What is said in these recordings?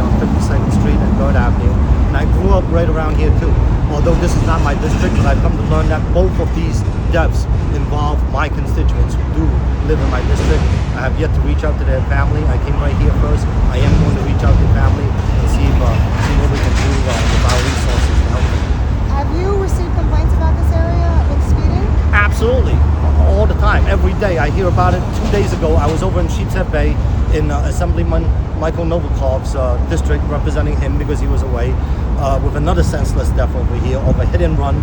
here on 52nd Street and 3rd Avenue, and I grew up right around here too. Although this is not my district, but I've come to learn that both of these deaths involve my constituents who do live in my district. I have yet to reach out to their family. I came right here first. I am going to reach out to family and see what we can do with our resources to help them. Have you received complaints about this area with speeding? Absolutely, all the time, every day. I hear about it. 2 days ago, I was over in Sheepshead Bay in Assemblyman Michael Novikov's district, representing him because he was away, with another senseless death over here of a hit and run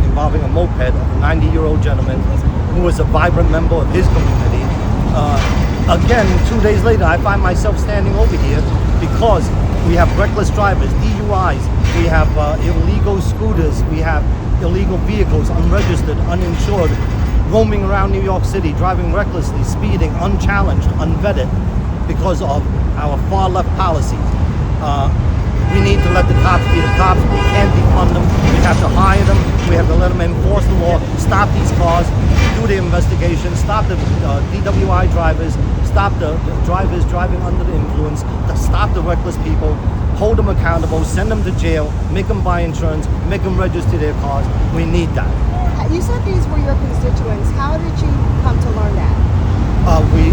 involving a moped of a 90-year-old gentleman who was a vibrant member of his community. Again, 2 days later, I find myself standing over here because we have reckless drivers, DUIs, we have illegal scooters, we have illegal vehicles, unregistered, uninsured, roaming around New York City, driving recklessly, speeding, unchallenged, unvetted because of our far left policies. We need to let the cops be the cops. We can't defund them. We have to hire them. We have to let them enforce the law, stop these cars, do the investigation, stop the DWI drivers, stop the drivers driving under the influence, stop the reckless people, hold them accountable, send them to jail, make them buy insurance, make them register their cars. We need that. You said these were your constituents. How did you come to learn that? We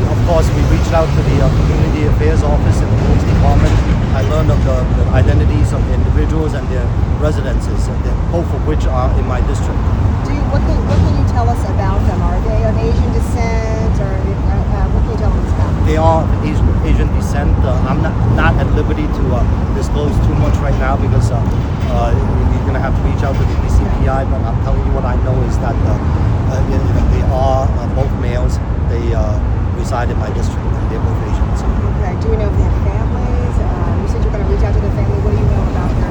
reached out to the Community Affairs Office in the Police Department. I learned of the identities of the individuals and their residences, both of which are in my district. What can you tell us about them? Are they of Asian descent, or what can you tell us about them? They are Asian descent. I'm not at liberty to disclose too much right now because you're going to have to reach out to the BCPI, but I'm telling you what I know is that they are both males. They reside in my district and they're both Asians. Okay. Do you know if they have families? You said you're going to reach out to the family. What do you know about them?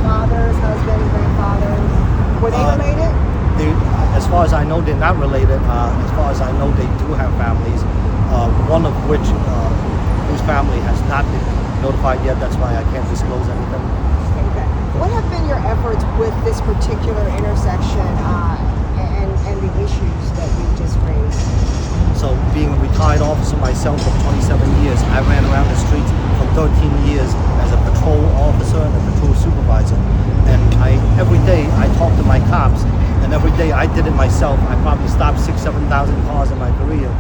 Fathers, husbands, grandfathers? Were they related? As far as I know, they're not related. As far as I know, they do have families. One of which, whose family has not been notified yet. That's why I can't disclose anything. Okay. What have been your efforts with this particular intersection and the issues that you just raised? So, being a retired officer myself for 27 years, I ran around the streets for 13 years as a patrol officer and a patrol supervisor. And every day I talked to my cops, and every day I did it myself. I probably stopped 6,000-7,000 cars in my career.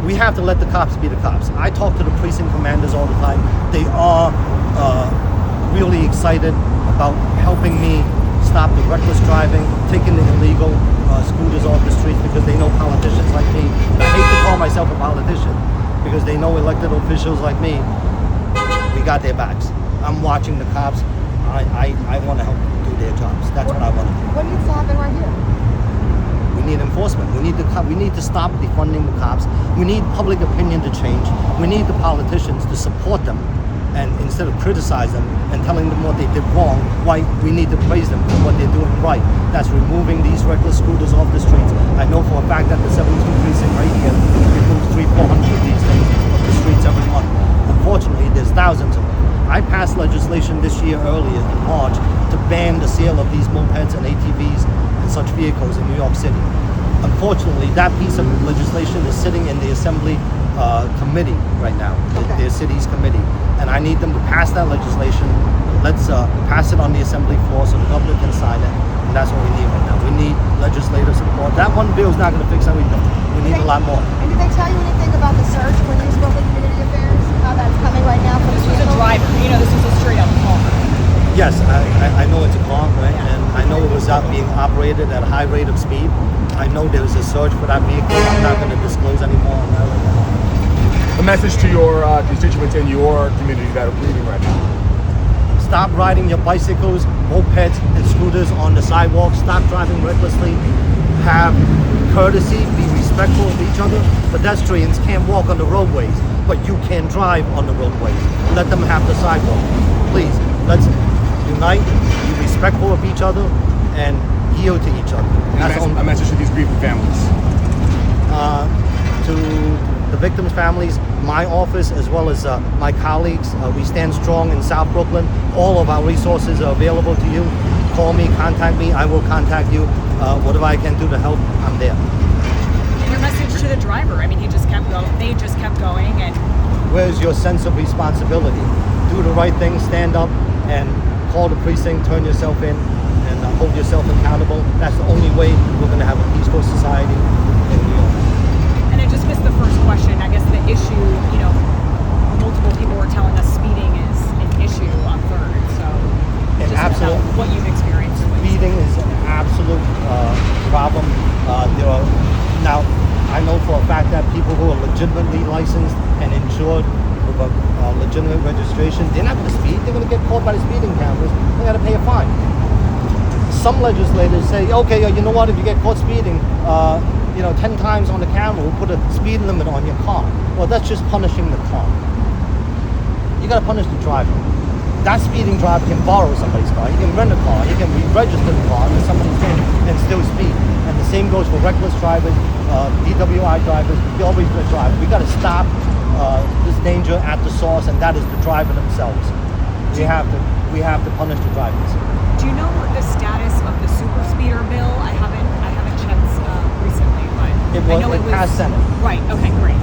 We have to let the cops be the cops. I talk to the precinct commanders all the time. They are really excited about helping me stop the reckless driving, taking the illegal scooters off the streets because they know politicians like me. And I hate to call myself a politician because they know elected officials like me. We got their backs. I'm watching the cops. I want to help them do their jobs. That's what I want to do. What needs to happen right here? We need enforcement. We need to stop defunding the cops. We need public opinion to change. We need the politicians to support them, and instead of criticize them and telling them what they did wrong, why we need to praise them for what they're doing right. That's removing these reckless scooters off the streets. I know for a fact that the 72 precinct right here removes 300-400 of these things off the streets every month. Unfortunately, there's thousands of them. I passed legislation this year earlier in March to ban the sale of these mopeds and ATVs and such vehicles in New York City. Unfortunately, that piece of legislation is sitting in the Assembly committee right now, their city's committee. And I need them to pass that legislation. Let's pass it on the Assembly floor so the governor can sign it. And that's what we need right now. We need legislative support. That one bill is not going to fix everything. We need a lot more. And did they tell you anything about the search when you spoke with Community Affairs? How that's coming right now for This was a driver. You know, this was a straight up car. Yes, I know it's a car, right? And I know it was being operated at a high rate of speed. I know there was a search for that vehicle. I'm not going to disclose any more on that right now. A message to your constituents in your community that are grieving right now. Stop riding your bicycles, mopeds, and scooters on the sidewalk. Stop driving recklessly. Have courtesy. Be respectful of each other. Pedestrians can't walk on the roadways, but you can drive on the roadways. Let them have the sidewalk. Please, let's unite, be respectful of each other, and yield to each other. A message to these grieving families. To the victims' families, my office, as well as my colleagues, we stand strong in South Brooklyn. All of our resources are available to you. Call me, contact me, I will contact you. Whatever I can do to help, I'm there. And your message to the driver, I mean, he just kept going, they just kept going, and Where's your sense of responsibility? Do the right thing, stand up and call the precinct, turn yourself in, and hold yourself accountable. That's the only way we're going to have a peaceful society in New York. And I just missed the first question. I guess the issue, multiple people were telling us speeding is an issue on Third. So An just absolute- about what you've experienced. Speeding is an absolute problem. Now, I know for a fact that people who are legitimately licensed and insured with a legitimate registration, they're not going to speed. They're going to get caught by the speeding cameras. They got to pay a fine. Some legislators say, okay, you know what? If you get caught speeding, 10 times on the camera, we'll put a speed limit on your car. Well, that's just punishing the car. You got to punish the driver. That speeding driver can borrow somebody's car. He can rent a car. He can re-register the car under somebody's name and still speed. And the same goes for reckless drivers, DWI drivers, the overspeed drivers. We got to stop this danger at the source, and that is the driver themselves. We have to punish the drivers. Do you know what the status of the super speeder bill? I haven't checked recently, but I know it was passed Senate. Right. Okay. Great.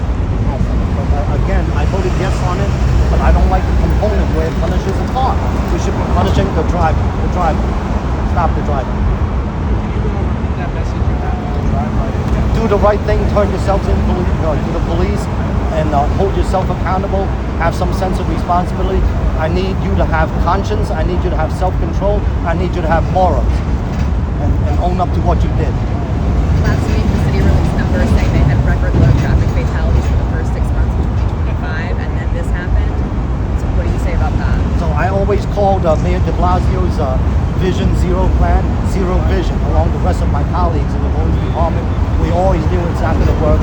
But again, I voted yes on it, but I don't like the component where it punishes the car. We should be punishing the driver. Stop the driver. That message you have on the drive. Do the right thing, turn yourselves in to the police, and hold yourself accountable. Have some sense of responsibility. I need you to have conscience. I need you to have self-control. I need you to have morals, and own up to what you did. Last week, the city released numbers saying they had record low traffic fatalities for the first 6 months of 2025, and then this happened. So what do you say about that? So I always called Mayor de Blasio's Vision Zero plan, zero vision, along the rest of my colleagues in the police department. We always knew it's not going to work.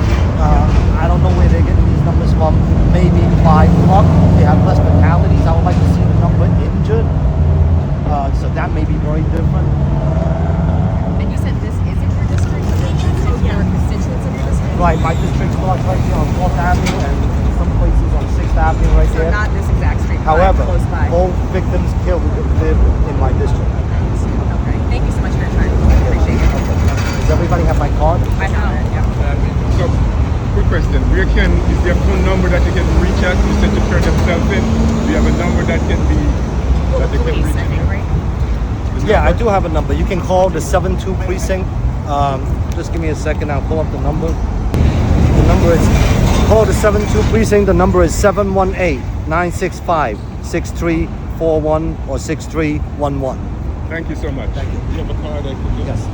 I don't know where they're getting these numbers from. Maybe by luck, they have less fatalities. I would like to see the number injured. So that may be very different. And you said this isn't your district, so this is your constituents of your district? Right, my district starts right here on 4th Avenue and some places on 6th Avenue right So there. not this exact street, but However, close by. all victims killed live in my district. Okay. Thank you so much for your time. I appreciate it. Does everybody have my card? I have it. Yeah. So, quick question. Is there a phone number that you can reach out? You said to turn themselves in. Do you have a number that can be, Well, that the they can police, reach I think, out? right? The Yeah, I number? do have a number. You can call the 72 precinct. Just give me a second. I'll pull up the number. The number is, call the 72 precinct. The number is 718-965-6341 or 6311. Thank you so much. Thank you. You have a card I can just... Yes.